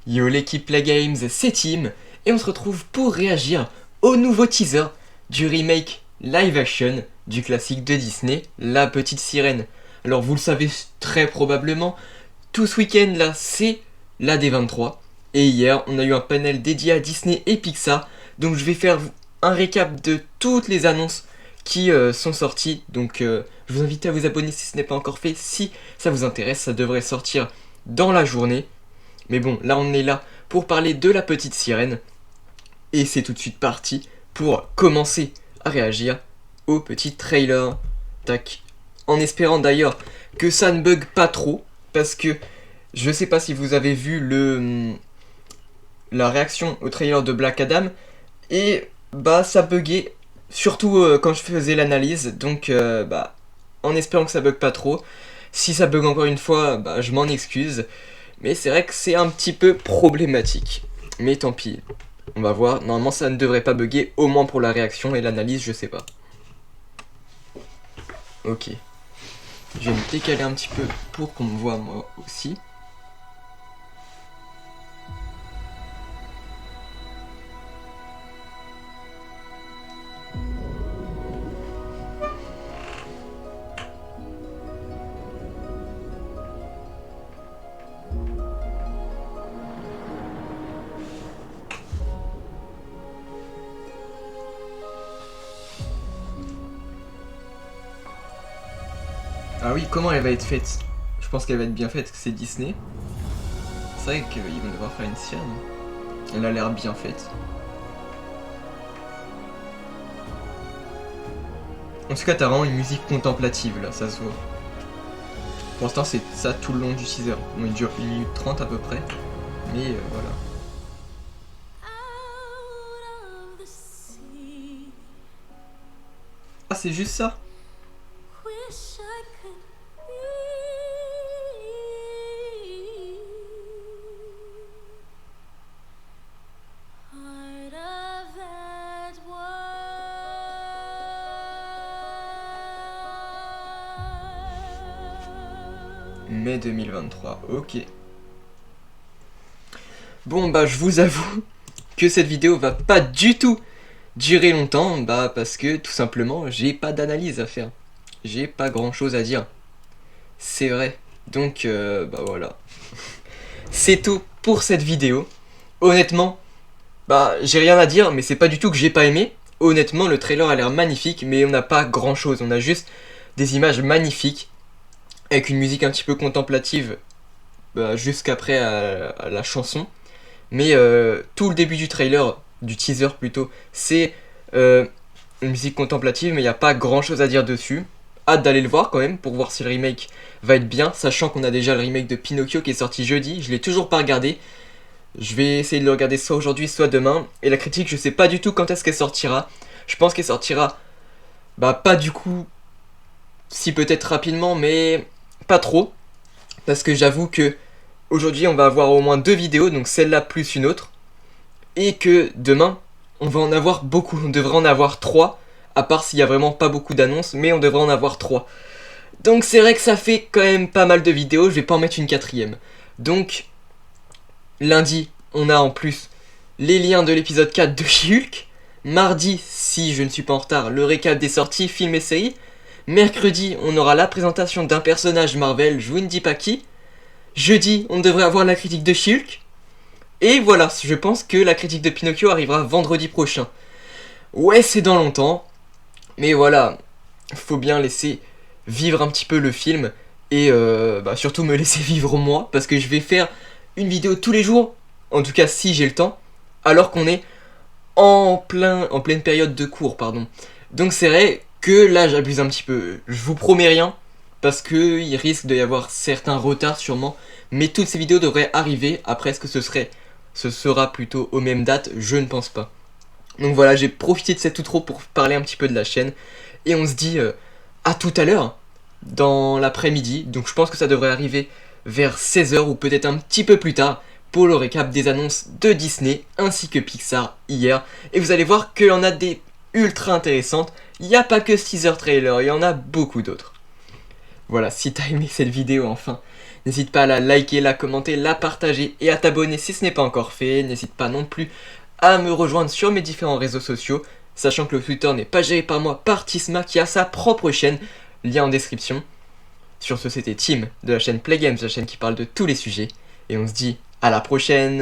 Yo l'équipe Play Games, c'est Tim, et on se retrouve pour réagir au nouveau teaser du remake live action du classique de Disney, La Petite Sirène. Alors vous le savez très probablement, tout ce week-end là c'est la D23, et hier on a eu un panel dédié à Disney et Pixar, donc je vais faire un récap de toutes les annonces qui sont sorties, donc je vous invite à vous abonner si ce n'est pas encore fait, si ça vous intéresse, ça devrait sortir dans la journée. Mais bon, là on est là pour parler de La Petite Sirène. Et c'est tout de suite parti pour commencer à réagir au petit trailer. Tac. En espérant d'ailleurs que ça ne bug pas trop. Parce que je sais pas si vous avez vu la réaction au trailer de Black Adam. Et bah ça buguait. Surtout quand je faisais l'analyse. Donc en espérant que ça bug pas trop. Si ça bug encore une fois, bah je m'en excuse. Mais c'est vrai que c'est un petit peu problématique. Mais tant pis. On va voir. Normalement, ça ne devrait pas bugger. Au moins pour la réaction et l'analyse, je sais pas. Ok. Je vais me décaler un petit peu pour qu'on me voit moi aussi. Ah oui, comment elle va être faite? Je pense qu'elle va être bien faite, parce que c'est Disney. C'est vrai qu'ils vont devoir faire une sirène. Elle a l'air bien faite. En tout cas, t'as vraiment une musique contemplative là, ça se voit. Pour l'instant, c'est ça tout le long du teaser. Bon, il dure 1 minute 30 à peu près. Mais voilà. Ah, c'est juste ça? Mai 2023, ok. Bon bah je vous avoue que cette vidéo va pas du tout durer longtemps, bah parce que tout simplement j'ai pas d'analyse à faire. J'ai pas grand chose à dire. C'est vrai. Donc bah voilà. C'est tout pour cette vidéo. Honnêtement, bah j'ai rien à dire, mais c'est pas du tout que j'ai pas aimé. Honnêtement, le trailer a l'air magnifique, mais on n'a pas grand chose. On a juste des images magnifiques avec une musique un petit peu contemplative jusqu'après à la chanson. Mais tout le début du trailer, du teaser plutôt, c'est une musique contemplative, mais il n'y a pas grand chose à dire dessus. Hâte d'aller le voir quand même, pour voir si le remake va être bien, sachant qu'on a déjà le remake de Pinocchio qui est sorti jeudi, je l'ai toujours pas regardé. Je vais essayer de le regarder soit aujourd'hui, soit demain. Et la critique, je sais pas du tout quand est-ce qu'elle sortira. Je pense qu'elle sortira, pas du coup, si peut-être rapidement, mais pas trop. Parce que j'avoue que aujourd'hui on va avoir au moins 2 vidéos, donc celle-là plus une autre. Et que demain, on va en avoir beaucoup. On devrait en avoir 3, à part s'il y a vraiment pas beaucoup d'annonces, mais on devrait en avoir 3. Donc c'est vrai que ça fait quand même pas mal de vidéos, je vais pas en mettre une 4ème. Donc, lundi, on a en plus les liens de l'épisode 4 de She-Hulk. Mardi, si je ne suis pas en retard, le récap des sorties, films et séries. Mercredi, on aura la présentation d'un personnage Marvel, je vous ne dis pas qui. Jeudi, on devrait avoir la critique de She-Hulk. Et voilà, je pense que la critique de Pinocchio arrivera vendredi prochain. Ouais, c'est dans longtemps. Mais voilà, faut bien laisser vivre un petit peu le film. Et surtout me laisser vivre moi. Parce que je vais faire une vidéo tous les jours. En tout cas, si j'ai le temps. Alors qu'on est en pleine période de cours, pardon. Donc c'est vrai que là, j'abuse un petit peu. Je vous promets rien. Parce qu'il risque d'y avoir certains retards sûrement. Mais toutes ces vidéos devraient arriver. Après, est-ce que ce sera plutôt aux mêmes dates? Je ne pense pas. Donc voilà, j'ai profité de cette outro pour parler un petit peu de la chaîne. Et on se dit à tout à l'heure, dans l'après-midi. Donc je pense que ça devrait arriver vers 16h ou peut-être un petit peu plus tard. Pour le récap des annonces de Disney ainsi que Pixar hier. Et vous allez voir qu'il y en a des ultra intéressantes. Il n'y a pas que ce teaser trailer, il y en a beaucoup d'autres. Voilà, si t'as aimé cette vidéo enfin, N'hésite pas à la liker, la commenter, la partager et à t'abonner si ce n'est pas encore fait. N'hésite pas non plus à me rejoindre sur mes différents réseaux sociaux, sachant que le Twitter n'est pas géré par moi, par Tisma qui a sa propre chaîne, lien en description. Sur ce, c'était Tim de la chaîne Play Games, la chaîne qui parle de tous les sujets, et on se dit à la prochaine.